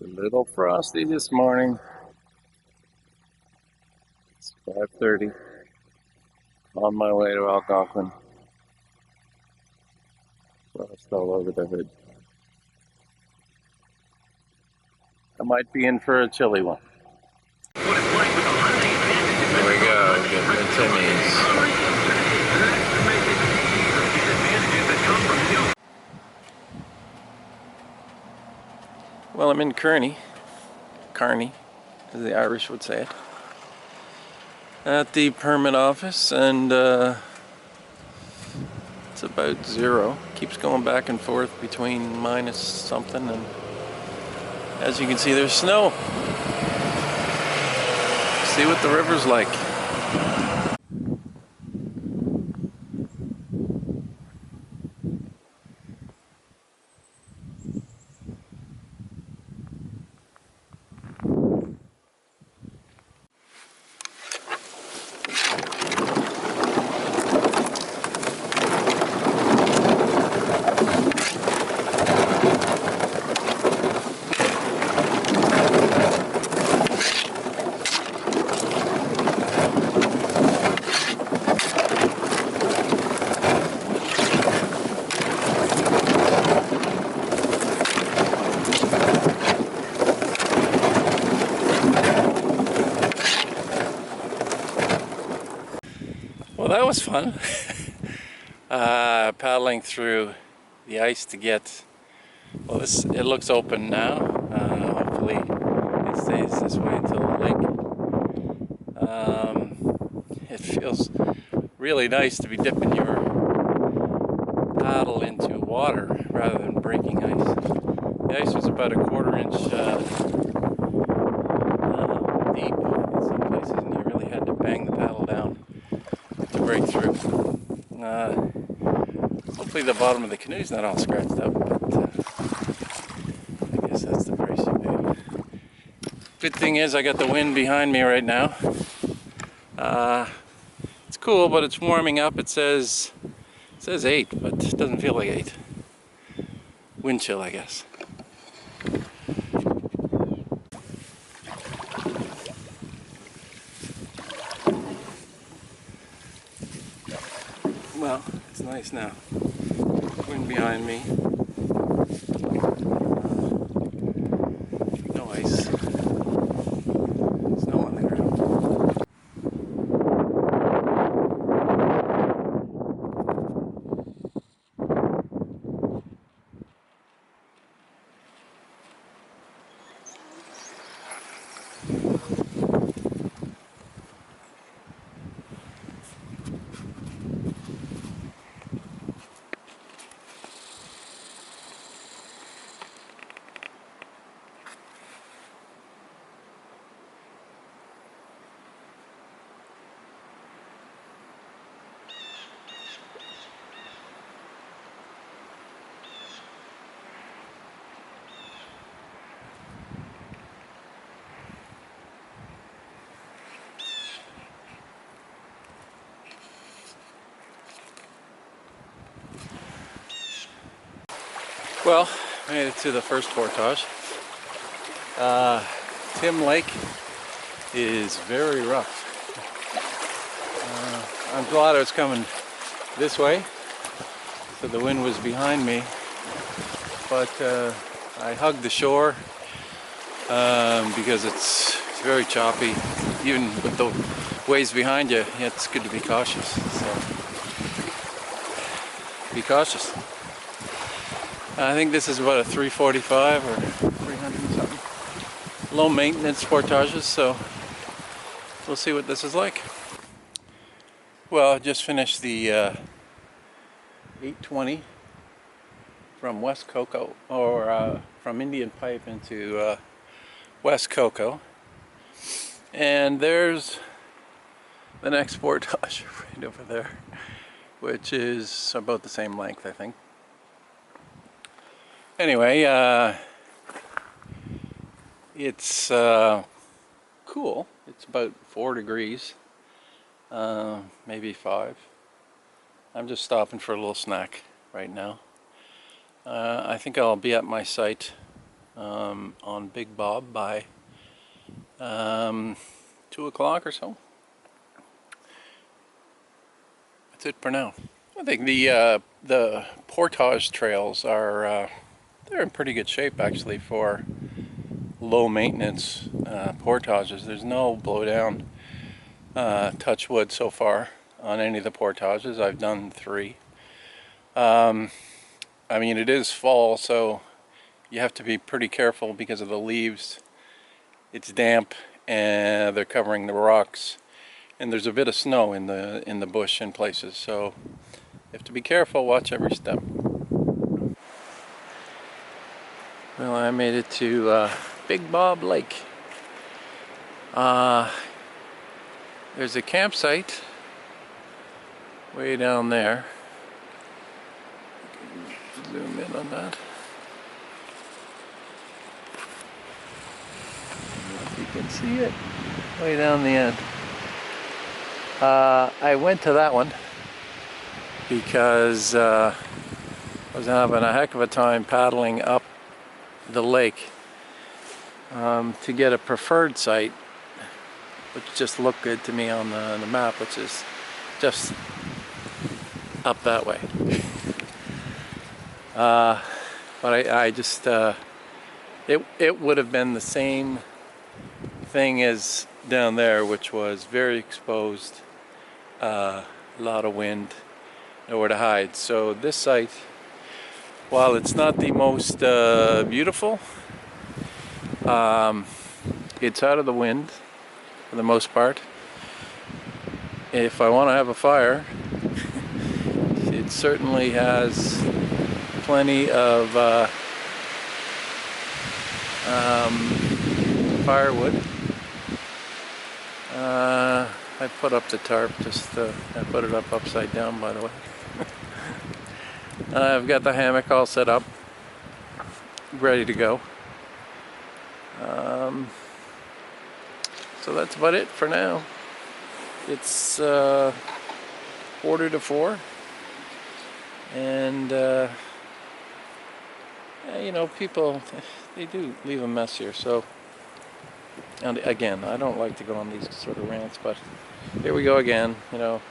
It's a little frosty this morning. It's 5:30. On my way to Algonquin. Frost all over the hood. I might be in for a chilly one. Here we go, getting the Timmies. Well, I'm in Kearney, as the Irish would say it, at the permit office, and it's about 0. Keeps going back and forth between minus something, and as you can see, there's snow. See what the river's like. Well, that was fun. Paddling through the ice to get, well, it looks open now. Hopefully it stays this way until the lake. It feels really nice to be dipping your paddle into water rather than breaking ice. The ice was about a quarter-inch deep in some places, and you really had to bang the paddle down to break through. Hopefully the bottom of the canoe's not all scratched up, but I guess that's the price you pay. Good thing is I got the wind behind me right now. It's cool, but it's warming up. It says 8, but it doesn't feel like 8. Wind chill, I guess. Well, it's nice now. Wind behind me. No ice. Snow on the ground. Well, made it to the first portage. Tim Lake is very rough. I'm glad I was coming this way, so the wind was behind me, but I hugged the shore because it's very choppy. Even with the waves behind you, it's good to be cautious. So be cautious. I think this is about a 345 or 300 and something. Low maintenance portages, so we'll see what this is like. Well, I just finished the 820 from West Cocoa, or from Indian Pipe into West Cocoa. And there's the next portage right over there, which is about the same length, I think. Anyway, it's cool. It's about 4 degrees, maybe 5. I'm just stopping for a little snack right now. I think I'll be at my site on Big Bob by 2 o'clock or so. That's it for now. I think the portage trails are they're in pretty good shape actually for low maintenance portages. There's no blowdown, touch wood so far on any of the portages. I've done 3. I mean, it is fall, so you have to be pretty careful because of the leaves. It's damp and they're covering the rocks, and there's a bit of snow in the bush in places, so you have to be careful, watch every step. Well, I made it to Big Bob Lake. There's a campsite way down there. Zoom in on that. If you can see it, way down the end. I went to that one because I was having a heck of a time paddling up the lake to get a preferred site, which just looked good to me on the map, which is just up that way. But I just it would have been the same thing as down there, which was very exposed, a lot of wind, nowhere to hide. So this site, while it's not the most beautiful, it's out of the wind for the most part. If I want to have a fire, it certainly has plenty of firewood. I put up the tarp, I put it up upside down, by the way. I've got the hammock all set up, ready to go. So that's about it for now. It's 3:45, and you know, people, they do leave a mess here. So, and again, I don't like to go on these sort of rants, but here we go again. You know,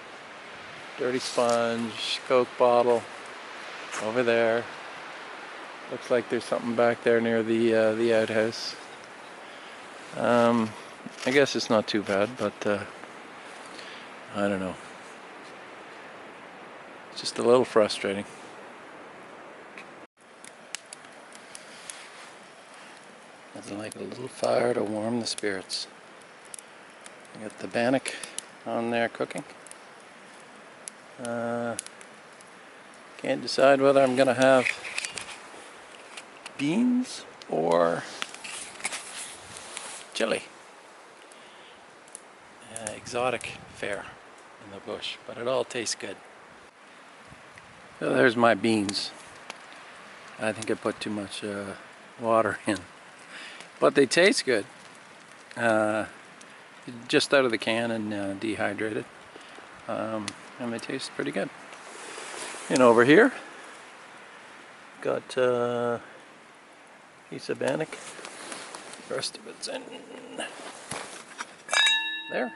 dirty sponge, Coke bottle over there. Looks like there's something back there near the outhouse. I guess it's not too bad, but I don't know. It's just a little frustrating. It's like a little fire to warm the spirits. I got the bannock on there cooking. Can't decide whether I'm gonna have beans or chili. Exotic fare in the bush, but it all tastes good. So there's my beans. I think I put too much water in, but they taste good. Just out of the can and dehydrated, and they taste pretty good. And over here, got a piece of bannock. The rest of it's in there.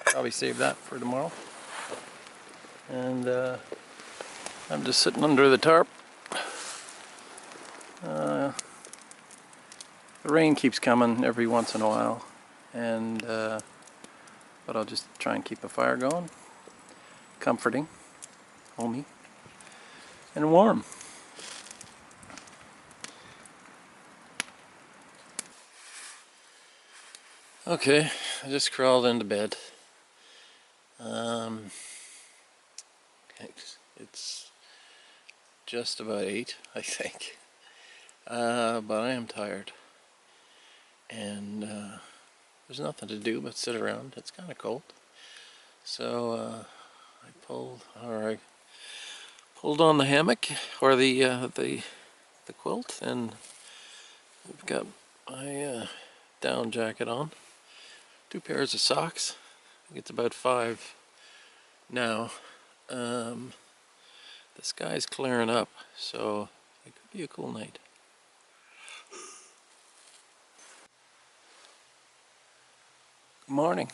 Probably save that for tomorrow. And I'm just sitting under the tarp. The rain keeps coming every once in a while, and but I'll just try and keep a fire going. Comforting, homey, and warm. Okay, I just crawled into bed. It's just about 8, I think. But I am tired, and there's nothing to do but sit around. It's kind of cold, so I pulled on the hammock, or the quilt, and I've got my down jacket on, 2 pairs of socks. I think it's about 5 now. The sky's clearing up, so it could be a cool night. Morning.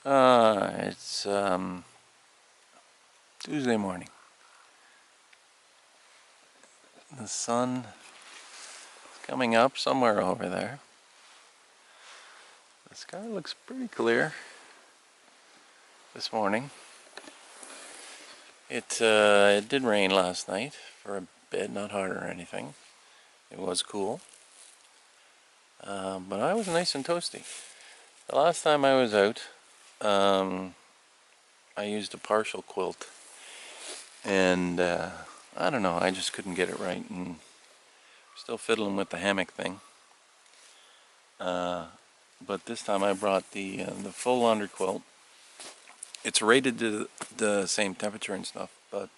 It's Tuesday morning. The sun is coming up somewhere over there. The sky looks pretty clear this morning. It did rain last night for a bit, not hard or anything. It was cool, but I was nice and toasty. The last time I was out, I used a partial quilt, and I don't know, I just couldn't get it right, and still fiddling with the hammock thing. But this time I brought the full under quilt. It's rated to the same temperature and stuff, but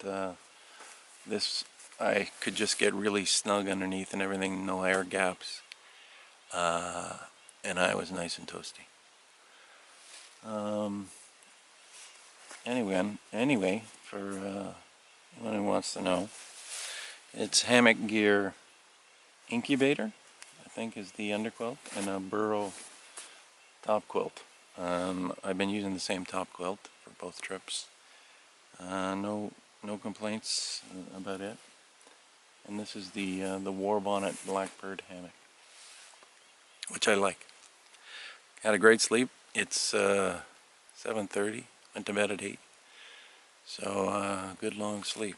this I could just get really snug underneath and everything, no air gaps, and I was nice and toasty. Anyway, for anyone who wants to know, it's Hammock Gear Incubator, I think is the underquilt, and a burrow top quilt. I've been using the same top quilt for both trips. No complaints about it. And this is the War Bonnet Blackbird hammock, which I like. Had a great sleep. It's 7:30. Went to bed at 8. So good long sleep.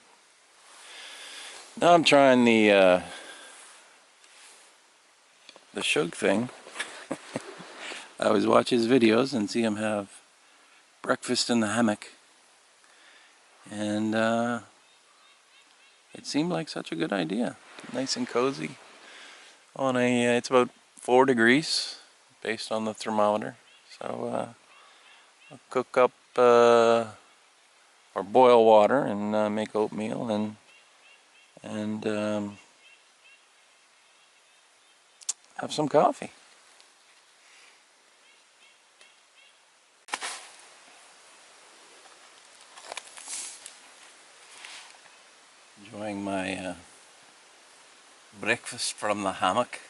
Now I'm trying the Shug thing. I always watch his videos and see him have breakfast in the hammock, and it seemed like such a good idea. Nice and cozy. It's about 4 degrees based on the thermometer. So I'll cook up or boil water and make oatmeal and have some coffee. Enjoying my breakfast from the hammock,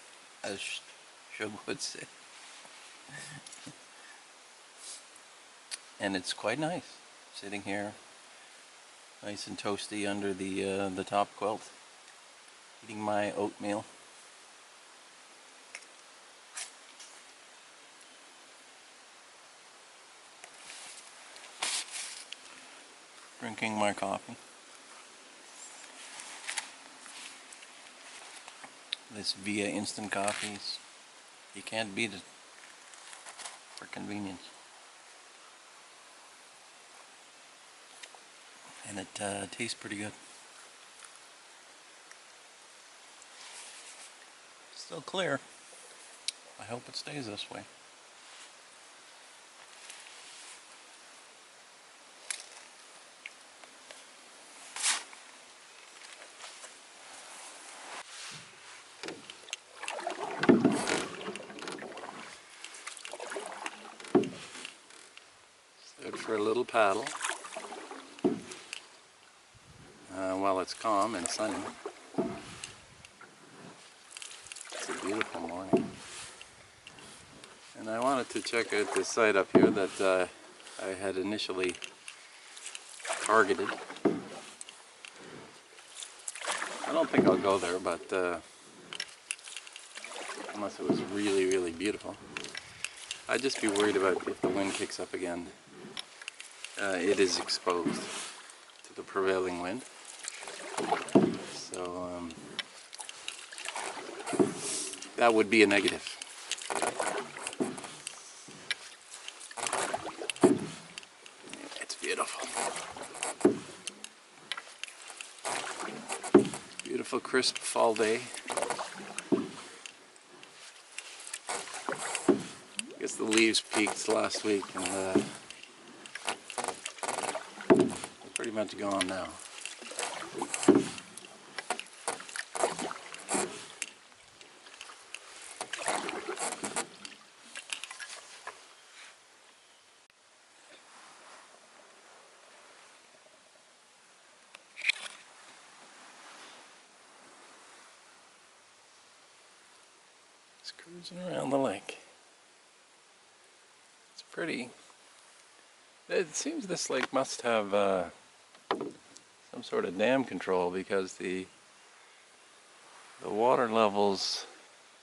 as Shug would say. And it's quite nice, sitting here, nice and toasty under the top quilt, eating my oatmeal. Drinking my coffee. This Via instant coffees, you can't beat it for convenience. And it tastes pretty good. Still clear. I hope it stays this way. Good for a little paddle while it's calm and sunny. It's a beautiful morning. And I wanted to check out this site up here that I had initially targeted. I don't think I'll go there, but unless it was really, really beautiful. I'd just be worried about if the wind kicks up again. It is exposed to the prevailing wind. So that would be a negative. It's beautiful. Beautiful crisp fall day. I guess the leaves peaked last week and they're pretty much gone now. Just cruising around the lake. pretty. It seems this lake must have some sort of dam control, because the water levels,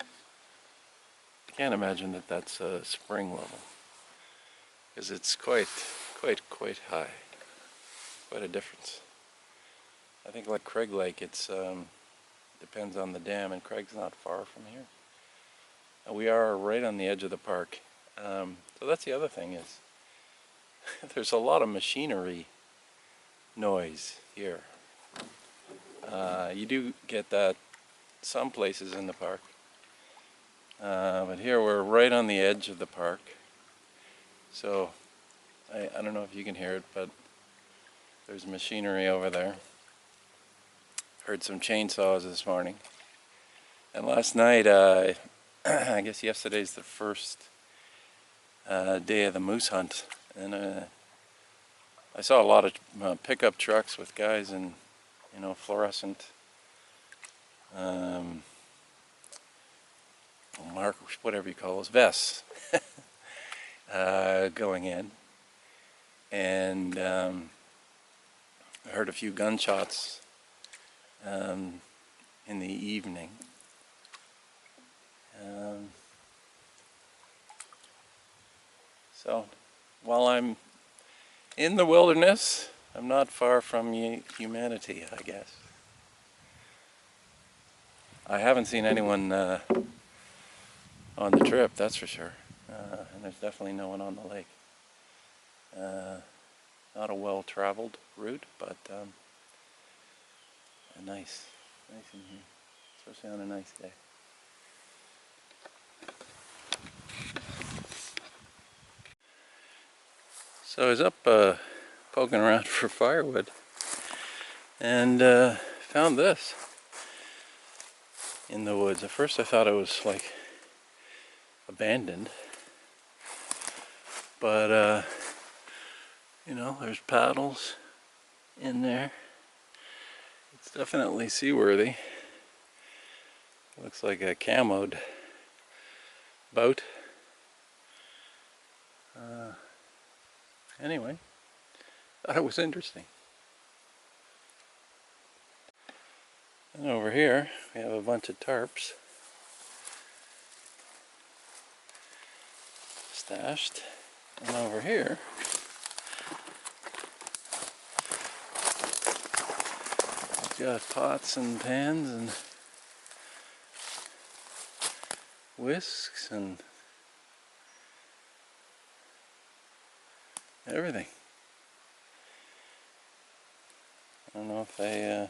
I can't imagine that that's a spring level, because it's quite high, quite a difference. I think like Craig Lake, it's depends on the dam, and Craig's not far from here. And we are right on the edge of the park. So that's the other thing is, there's a lot of machinery noise here. You do get that some places in the park. But here we're right on the edge of the park. So I don't know if you can hear it, but there's machinery over there. Heard some chainsaws this morning. And last night, I guess yesterday's the first day of the moose hunt. And I saw a lot of pickup trucks with guys in, fluorescent mark, whatever you call those, vests, going in. And I heard a few gunshots in the evening. So while I'm in the wilderness, I'm not far from humanity, I guess. I haven't seen anyone on the trip, that's for sure. And there's definitely no one on the lake. Not a well-traveled route, but nice in here, especially on a nice day. So I was up poking around for firewood, and found this in the woods. At first I thought it was like abandoned, but there's paddles in there. It's definitely seaworthy. Looks like a camoed boat. Anyway, thought it was interesting. And over here we have a bunch of tarps stashed, and over here we've got pots and pans and whisks and everything. I don't know if they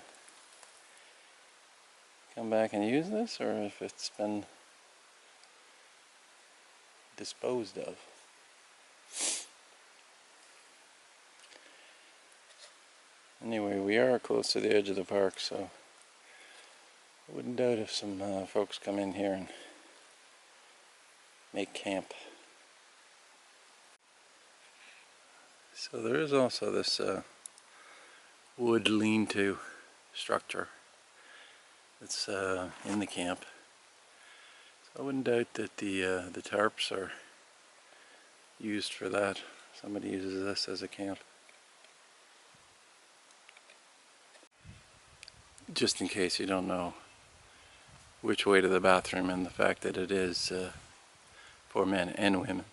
come back and use this, or if it's been disposed of. Anyway, we are close to the edge of the park, so I wouldn't doubt if some folks come in here and make camp. So there is also this wood lean-to structure that's in the camp. So I wouldn't doubt that the tarps are used for that. Somebody uses this as a camp. Just in case you don't know which way to the bathroom, and the fact that it is for men and women.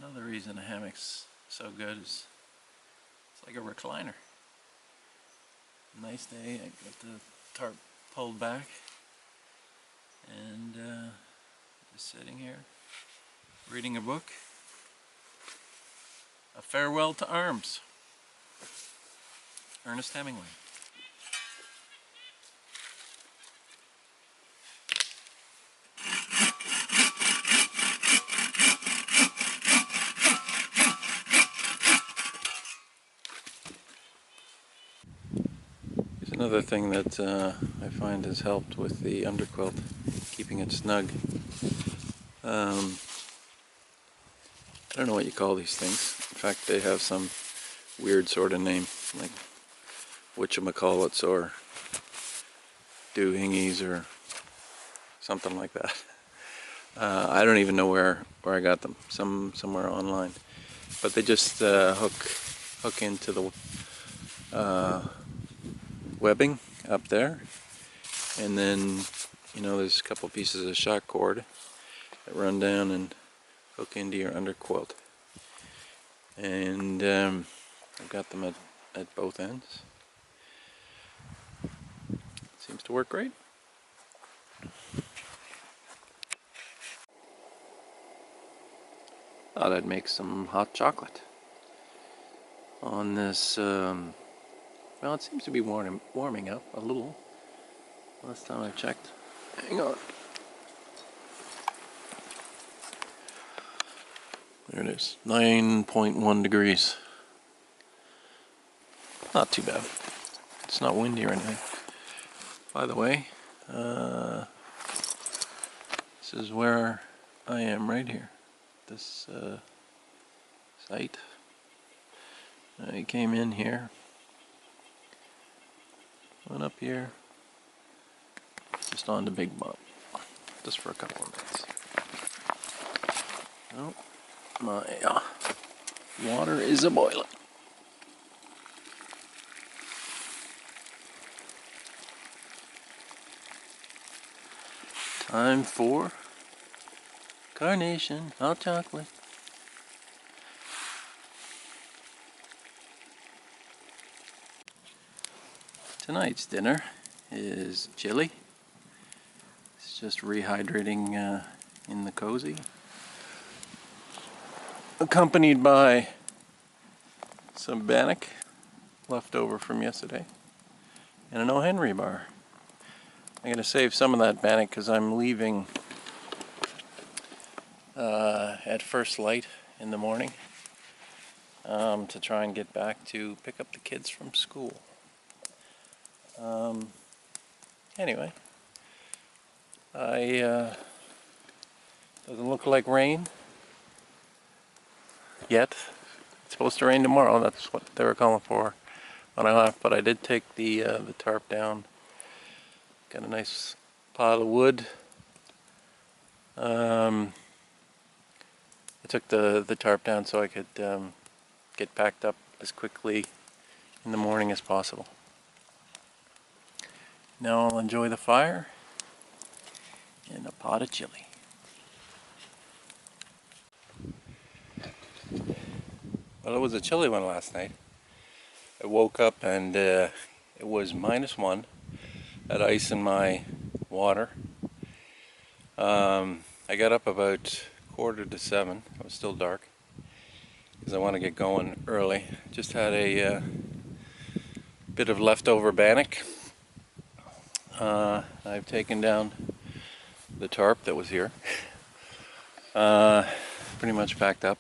Another reason a hammock's so good is it's like a recliner. Nice day, I got the tarp pulled back and just sitting here reading a book. A Farewell to Arms, Ernest Hemingway. Another thing that I find has helped with the underquilt, keeping it snug, I don't know what you call these things. In fact, they have some weird sort of name, like whatchamacallits or doohingies or something like that. I don't even know where I got them. Somewhere online. But they just hook into the webbing up there, and then there's a couple pieces of shot cord that run down and hook into your underquilt. And I've got them at both ends. Seems to work great. Thought I'd make some hot chocolate on this. Well, it seems to be warming up a little. Last time I checked. Hang on. There it is. 9.1 degrees. Not too bad. It's not windy or anything. By the way, this is where I am right here. This site. I came in here, went up here, just on the big bump, just for a couple of minutes. Oh, my water is a boiling. Time for carnation hot chocolate. Tonight's dinner is chili. It's just rehydrating in the cozy, accompanied by some bannock left over from yesterday and an O. Henry bar. I'm going to save some of that bannock because I'm leaving at first light in the morning to try and get back to pick up the kids from school. Anyway, doesn't look like rain yet. It's supposed to rain tomorrow. That's what they were calling for when I left. But I did take the tarp down. Got a nice pile of wood. I took the tarp down so I could get packed up as quickly in the morning as possible. Now I'll enjoy the fire and a pot of chili. Well, it was a chilly one last night. I woke up and it was -1. I had ice in my water. I got up about 6:45. It was still dark because I want to get going early. Just had a bit of leftover bannock. I've taken down the tarp that was here. Pretty much packed up.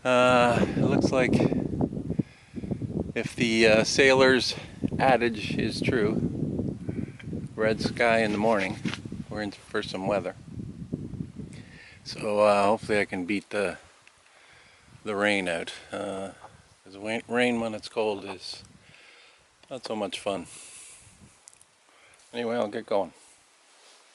It looks like if the sailor's adage is true, red sky in the morning, we're in for some weather. So hopefully I can beat the rain out. Because rain when it's cold is not so much fun. Anyway, I'll get going.